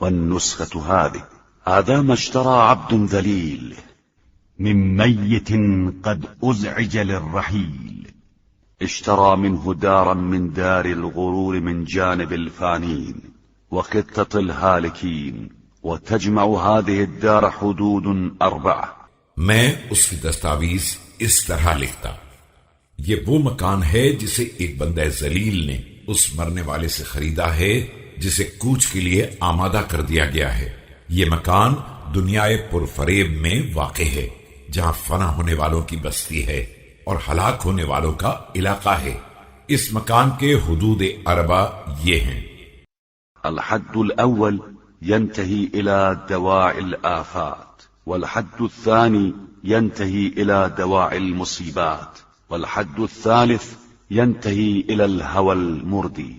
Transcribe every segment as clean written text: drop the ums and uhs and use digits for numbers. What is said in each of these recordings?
والنسخة هذا ما اشترى عبد ذليل من ميت قد أزعج للرحيل، اشترى منه دارا من دار الغرور من جانب الفانين وخطة الهالكين، وتجمع هذه الدار حدود 4. میں اس کی دستاویز اس طرح لکھتا، یہ وہ مکان ہے جسے ایک بندہ ذلیل نے اس مرنے والے سے خریدا ہے جسے کوچ کے لیے آمادہ کر دیا گیا ہے۔ یہ مکان دنیائے پرفریب میں واقع ہے جہاں فنا ہونے والوں کی بستی ہے اور ہلاک ہونے والوں کا علاقہ ہے۔ اس مکان کے حدود 4 یہ ہیں۔ الحد الأول ينتهي إلى دواعي الآفات، والحد الثاني ينتهي إلى دواعي المصيبات، والحد الثالث ينتهي إلى الهوى المردي،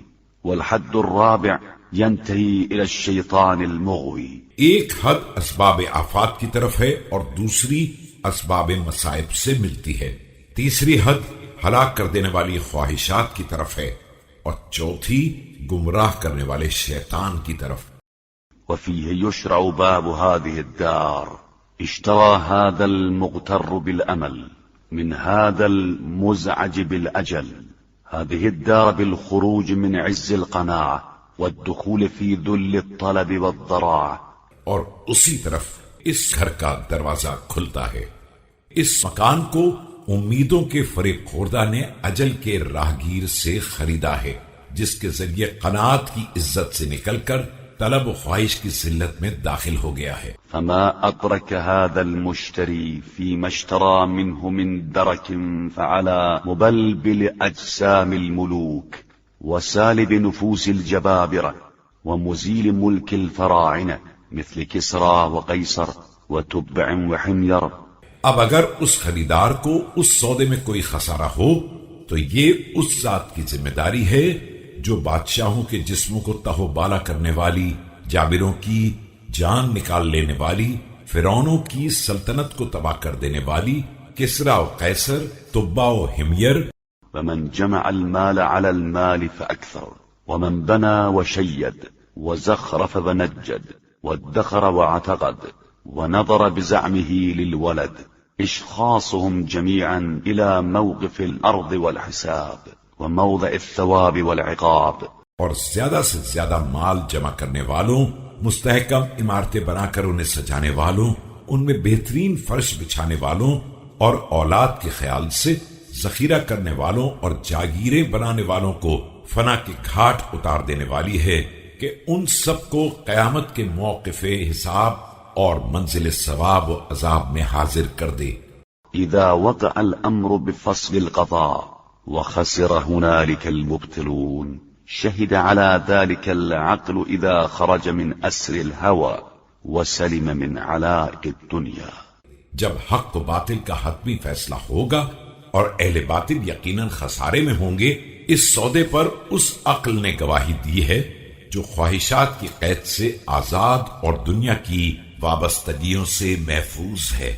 والحد الرابع ينتهي إلى الشيطان المغوي۔ ایک حد اسباب آفات کی طرف ہے اور دوسری اسباب مصائب سے ملتی ہے، تیسری حد ہلاک کر دینے والی خواہشات کی طرف ہے اور چوتھی گمراہ کرنے والے شیطان کی طرف۔ وفيه يشرع باب هذه الدار، اشترى هذا المغتر بالأمل من هذا المزعج بالأجل هذه الدار بالخروج من عز القناعة والدخول في ذل الطلب والضراعة، اور اسی طرف اس گھر کا دروازہ کھلتا ہے۔ اس مکان کو امیدوں کے فریب خوردہ نے اجل کے راہگیر سے خریدا ہے، جس کے ذریعے قناعت کی عزت سے نکل کر طلب و خواہش کی ذلت میں داخل ہو گیا ہے۔ فما أدرك هذا المشتري فيما اشترى منه من درك فعلى مبلبل أجسام الملوك وسالب نفوس الجبابرة ومزيل ملك الفراعنة مثل كسرى وقيصر وتبع وحمير۔ اب اگر اس خریدار کو اس سودے میں کوئی خسارہ ہو تو یہ اس ذات کی ذمہ داری ہے جو بادشاہوں کے جسموں کو تہو بالا کرنے والی، جابروں کی جان نکال لینے والی، فرعونوں کی سلطنت کو تباہ کر دینے والی، کسرا و قیصر، تبع و حمیر۔ ومن جمع المال على المال فأكثر، ومن بنى وشيد وزخرف ونجد وادخر واعتقد ونظر بزعمه للولد، اشخاصهم جميعا إلى موقف الأرض والحساب وموضع الثواب والعقاب۔ اور زیادہ سے زیادہ مال جمع کرنے والوں، مستحکم عمارتیں بنا کر انہیں سجانے والوں، ان میں بہترین فرش بچھانے والوں اور اولاد کے خیال سے ذخیرہ کرنے والوں اور جاگیریں بنانے والوں کو فنا کے گھاٹ اتار دینے والی ہے کہ ان سب کو قیامت کے موقف حساب اور منزل ثواب و عذاب میں حاضر کر دے۔ اذا وقع الامر بفصل القضاء وخسر هنالك المبطلون، شهد على ذلك العقل اذا خرج من اسر الهوى وسلم من علائق الدنيا۔ جب حق و باطل کا حتمی فیصلہ ہوگا اور اہل باطل یقیناً خسارے میں ہوں گے، اس سودے پر اس عقل نے گواہی دی ہے جو خواہشات کی قید سے آزاد اور دنیا کی وابستگیوں سے محفوظ ہے۔